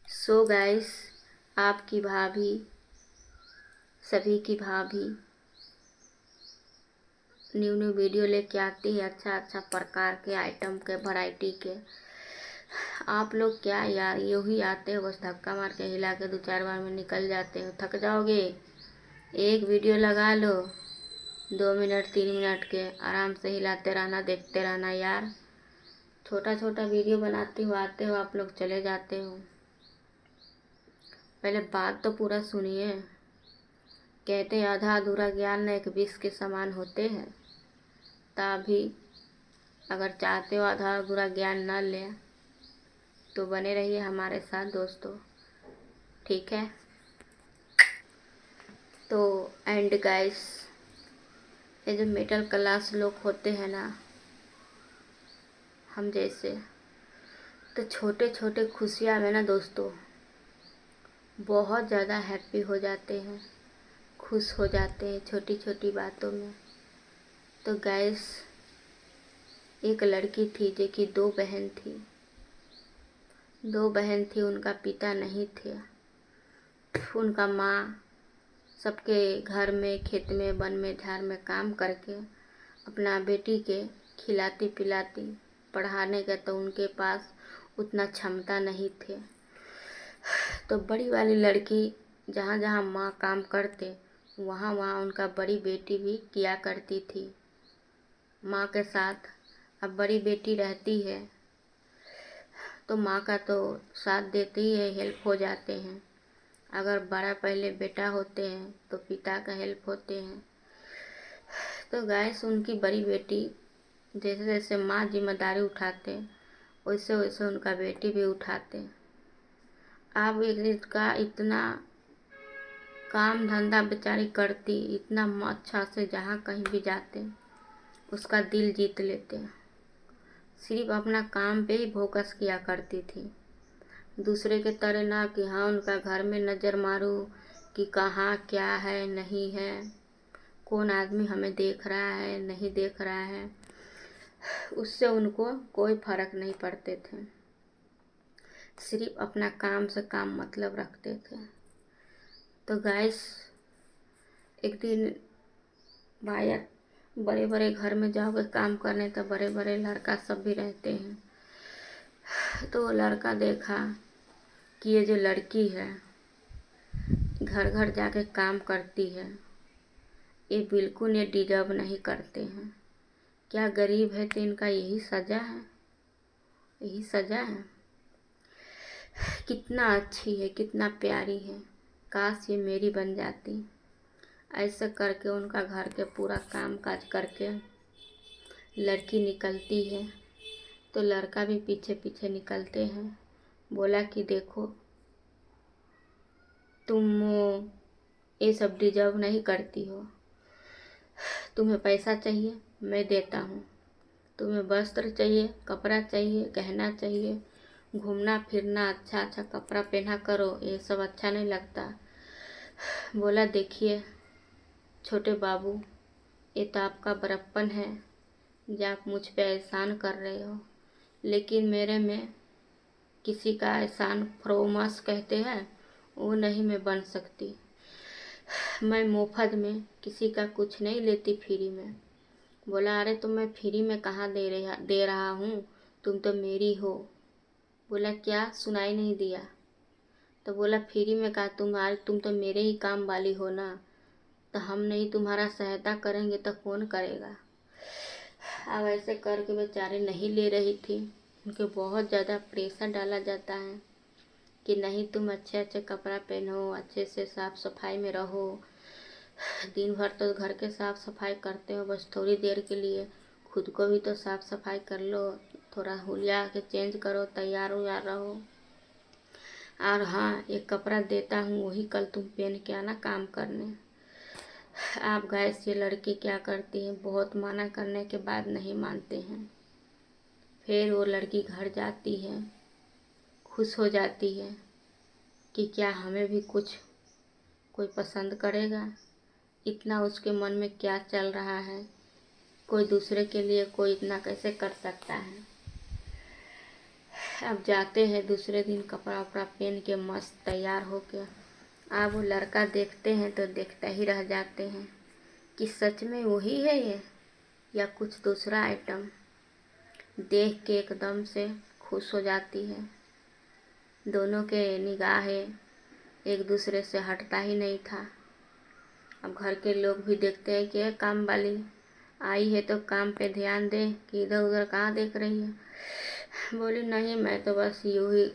So guys, आपकी भाभी, सभी की भाभी न्यू न्यू वीडियो लेके आती है। अच्छा अच्छा प्रकार के आइटम के, वैरायटी के। आप लोग क्या यार, यूँ ही आते हो बस धक्का मार के हिला के 2-4 बार में निकल जाते हो। थक जाओगे। एक वीडियो लगा लो, 2 मिनट 3 मिनट के, आराम से हिलाते रहना, देखते रहना यार। छोटा छोटा वीडियो बनाती हो, आते हो आप लोग, चले जाते हो। पहले बात तो पूरा सुनिए। कहते आधा अधूरा ज्ञान न एक विष के समान होते हैं। तभी अगर चाहते हो आधा अधूरा ज्ञान न ले तो बने रहिए हमारे साथ दोस्तों, ठीक है। तो एंड गाइस, ये जो मिडिल क्लास लोग होते हैं ना, हम जैसे, तो छोटे छोटे खुशियाँ में ना दोस्तों बहुत ज़्यादा हैप्पी हो जाते हैं, खुश हो जाते हैं छोटी छोटी बातों में। तो गाइस, एक लड़की थी जो कि 2 बहन थी। 2 बहन थी, उनका पिता नहीं थे। उनका माँ सबके घर में, खेत में, वन में, झाड़ में काम करके अपना बेटी के खिलाती पिलाती पढ़ाने के, तो उनके पास उतना क्षमता नहीं थे। तो बड़ी वाली लड़की जहाँ जहाँ माँ काम करते वहाँ वहाँ उनका बड़ी बेटी भी किया करती थी माँ के साथ। अब बड़ी बेटी रहती है तो माँ का तो साथ देते ही है, हेल्प हो जाते हैं। अगर बड़ा पहले बेटा होते हैं तो पिता का हेल्प होते हैं। तो गाइस, उनकी बड़ी बेटी जैसे जैसे माँ जिम्मेदारी उठाते वैसे वैसे उनका बेटी भी उठाते। अब एक का इतना काम धंधा बेचारी करती, इतना अच्छा से जहाँ कहीं भी जाते उसका दिल जीत लेते। सिर्फ अपना काम पे ही फोकस किया करती थी, दूसरे के तरह ना कि हाँ उनका घर में नज़र मारूं कि कहाँ क्या है नहीं है, कौन आदमी हमें देख रहा है नहीं देख रहा है। उससे उनको कोई फर्क नहीं पड़ते थे, सिर्फ अपना काम से काम मतलब रखते थे। तो गाइस, एक दिन भाई, बड़े बड़े घर में जाओगे काम करने तो बड़े बड़े लड़का सब भी रहते हैं। तो वो लड़का देखा कि ये जो लड़की है घर घर जाके काम करती है, ये बिल्कुल ये डिजर्व नहीं करते हैं। क्या गरीब है तो इनका यही सज़ा है, यही सज़ा है। कितना अच्छी है, कितना प्यारी है, काश ये मेरी बन जाती। ऐसे करके उनका घर के पूरा काम काज करके लड़की निकलती है तो लड़का भी पीछे पीछे निकलते हैं। बोला कि देखो, तुम ये सब डिजर्व नहीं करती हो। तुम्हें पैसा चाहिए, मैं देता हूँ। तुम्हें वस्त्र चाहिए, कपड़ा चाहिए, गहना चाहिए, घूमना फिरना, अच्छा अच्छा कपड़ा पहना करो, ये सब अच्छा नहीं लगता। बोला देखिए छोटे बाबू, ये तो आपका बड़प्पन है जो आप मुझ पे एहसान कर रहे हो, लेकिन मेरे में किसी का एहसान फरोमस कहते हैं वो नहीं मैं बन सकती। मैं मुफ्त में किसी का कुछ नहीं लेती, फ्री में। बोला अरे तो मैं फ्री में कहाँ दे रहा हूँ, तुम तो मेरी हो। बोला क्या, सुनाई नहीं दिया? तो बोला फ्री में कहा, तुम तो मेरे ही काम वाली हो ना, तो हम नहीं तुम्हारा सहायता करेंगे तो कौन करेगा। अब ऐसे करके बेचारे नहीं ले रही थी, उनके बहुत ज़्यादा प्रेशर डाला जाता है कि नहीं तुम अच्छे अच्छे कपड़ा पहनो, अच्छे से साफ़ सफाई में रहो। दिन भर तो घर के साफ़ सफाई करते हो, बस थोड़ी देर के लिए खुद को भी तो साफ़ सफाई कर लो, थोड़ा हुलिया के चेंज करो, तैयार व्यार रहो। और हाँ, एक कपड़ा देता हूँ वही कल तुम पहन के आना काम करने। आप गैस, ये लड़की क्या करती है, बहुत मना करने के बाद नहीं मानते हैं। फिर वो लड़की घर जाती है, खुश हो जाती है कि क्या हमें भी कुछ कोई पसंद करेगा। इतना उसके मन में क्या चल रहा है, कोई दूसरे के लिए कोई इतना कैसे कर सकता है। अब जाते हैं दूसरे दिन कपड़ा वपड़ा पहन के मस्त तैयार हो के। अब वो लड़का देखते हैं तो देखता ही रह जाते हैं कि सच में वही है ये या कुछ दूसरा आइटम। देख के एकदम से खुश हो जाती है। दोनों के निगाहें एक दूसरे से हटता ही नहीं था। अब घर के लोग भी देखते हैं कि ये काम वाली आई है तो काम पे ध्यान दे कि इधर उधर कहाँ देख रही है। बोली नहीं, मैं तो बस यूँ ही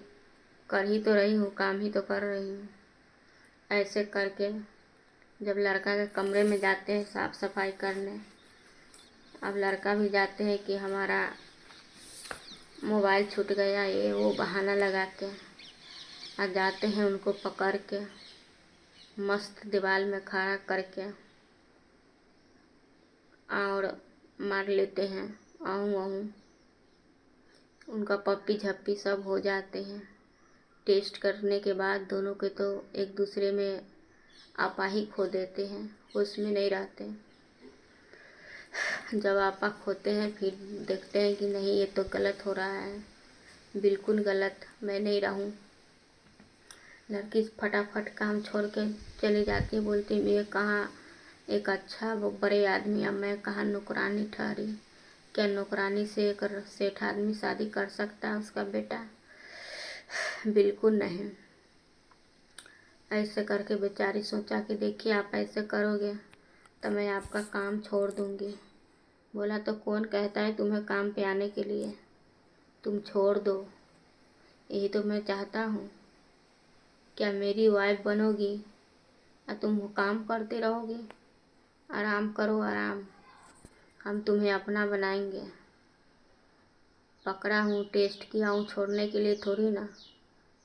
कर ही तो रही हूँ, काम ही तो कर रही हूँ। ऐसे करके जब लड़का के कमरे में जाते हैं साफ सफाई करने, अब लड़का भी जाते हैं कि हमारा मोबाइल छूट गया, ये वो बहाना लगा के आ जाते हैं उनको पकड़ के मस्त दीवार में खड़ा करके और मार लेते हैं। आहूँ आहूँ उनका पप्पी झप्पी सब हो जाते हैं। टेस्ट करने के बाद दोनों के तो एक दूसरे में आपा ही खो देते हैं, होश में नहीं रहते। जब आपा खोते हैं फिर देखते हैं कि नहीं ये तो गलत हो रहा है, बिल्कुल गलत, मैं नहीं रहूं। लड़की फटाफट काम छोड़ के चली जाती है, बोलती मैं कहाँ एक अच्छा वो बड़े आदमी, अब मैं कहाँ नौकरानी ठहरी। क्या नौकरानी से एक सेठ आदमी शादी कर सकता है उसका बेटा? बिल्कुल नहीं। ऐसे करके बेचारी सोचा कि देखिए आप ऐसे करोगे तो मैं आपका काम छोड़ दूंगी। बोला तो कौन कहता है तुम्हें काम पे आने के लिए, तुम छोड़ दो, यही तो मैं चाहता हूँ। क्या मेरी वाइफ बनोगी और तुम वो काम करते रहोगी? आराम करो आराम, हम तुम्हें अपना बनाएंगे। पकड़ा हूँ, टेस्ट किया हूँ, छोड़ने के लिए थोड़ी ना,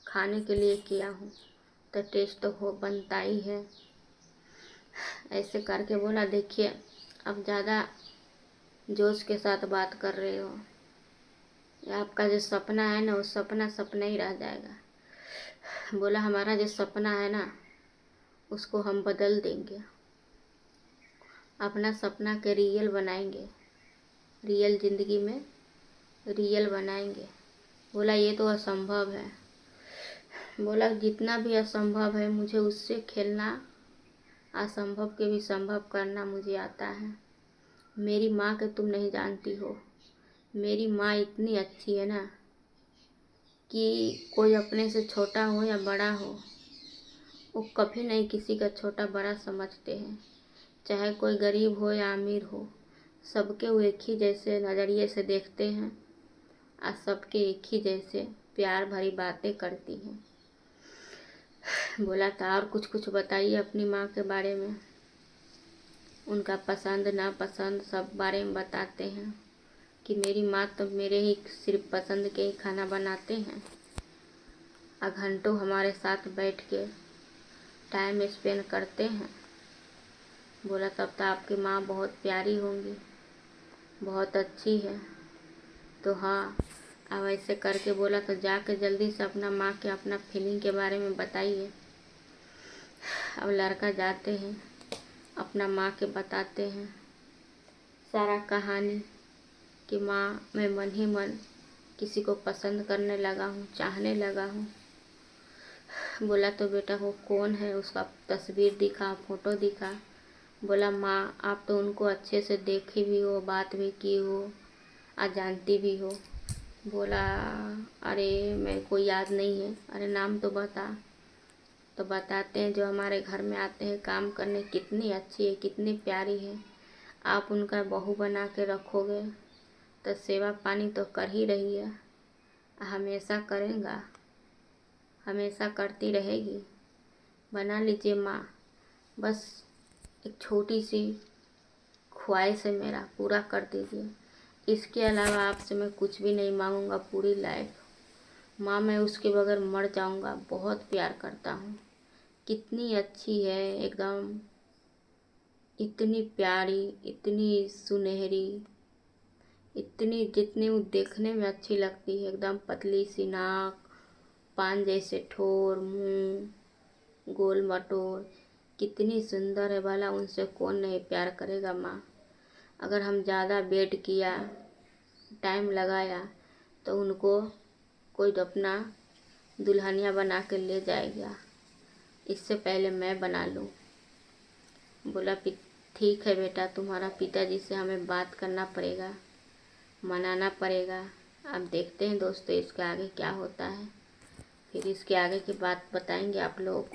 खाने के लिए किया हूँ, तो टेस्ट तो हो बनता ही है। ऐसे करके बोला देखिए अब ज़्यादा जोश के साथ बात कर रहे हो, आपका जो सपना है ना वो सपना सपना ही रह जाएगा। बोला हमारा जो सपना है ना उसको हम बदल देंगे, अपना सपना के रियल बनाएंगे, रियल ज़िंदगी में रियल बनाएंगे। बोला ये तो असंभव है। बोला जितना भी असंभव है मुझे उससे खेलना, असंभव के भी संभव करना मुझे आता है। मेरी माँ के तुम नहीं जानती हो, मेरी माँ इतनी अच्छी है ना कि कोई अपने से छोटा हो या बड़ा हो वो कभी नहीं किसी का छोटा बड़ा समझते हैं। चाहे कोई गरीब हो या अमीर हो, सबके वो एक ही जैसे नज़रिए से देखते हैं और सबके एक ही जैसे प्यार भरी बातें करती हैं। बोला था और कुछ बताइए अपनी माँ के बारे में। उनका पसंद नापसंद सब बारे में बताते हैं कि मेरी माँ तो मेरे ही सिर्फ पसंद के ही खाना बनाते हैं और घंटों हमारे साथ बैठ के टाइम स्पेंड करते हैं। बोला तब तो आपकी माँ बहुत प्यारी होंगी, बहुत अच्छी है। तो हाँ, अब ऐसे करके बोला तो जाके जल्दी से अपना माँ के अपना फीलिंग के बारे में बताइए। अब लड़का जाते हैं अपना माँ के बताते हैं सारा कहानी कि माँ मैं मन ही मन किसी को पसंद करने लगा हूँ, चाहने लगा हूँ। बोला तो बेटा वो कौन है, उसका तस्वीर दिखा, फोटो दिखा। बोला माँ आप तो उनको अच्छे से देखी भी हो, बात भी की हो और जानती भी हो। बोला अरे मेरे को याद नहीं है। अरे नाम तो बता। तो बताते हैं जो हमारे घर में आते हैं काम करने, कितनी अच्छी है, कितनी प्यारी है। आप उनका बहू बना के रखोगे तो सेवा पानी तो कर ही रही है, हमेशा करेगा, हमेशा करती रहेगी। बना लीजिए माँ, बस एक छोटी सी ख्वाहिश है मेरा, पूरा कर दीजिए। इसके अलावा आपसे मैं कुछ भी नहीं मांगूंगा पूरी लाइफ। माँ मैं उसके बगैर मर जाऊंगा, बहुत प्यार करता हूँ। कितनी अच्छी है एकदम, इतनी प्यारी, इतनी सुनहरी, इतनी जितनी वो देखने में अच्छी लगती है। एकदम पतली सी नाक, पान जैसे ठोर, मुंह गोल मटोल, कितनी सुंदर है। भला उनसे कौन नहीं प्यार करेगा माँ। अगर हम ज़्यादा वेट किया, टाइम लगाया तो उनको कोई तो अपना दुल्हनिया बना के ले जाएगा, इससे पहले मैं बना लूँ। बोला ठीक है बेटा, तुम्हारा पिताजी से हमें बात करना पड़ेगा, मनाना पड़ेगा। अब देखते हैं दोस्तों इसके आगे क्या होता है, फिर इसके आगे की बात बताएंगे आप लोग।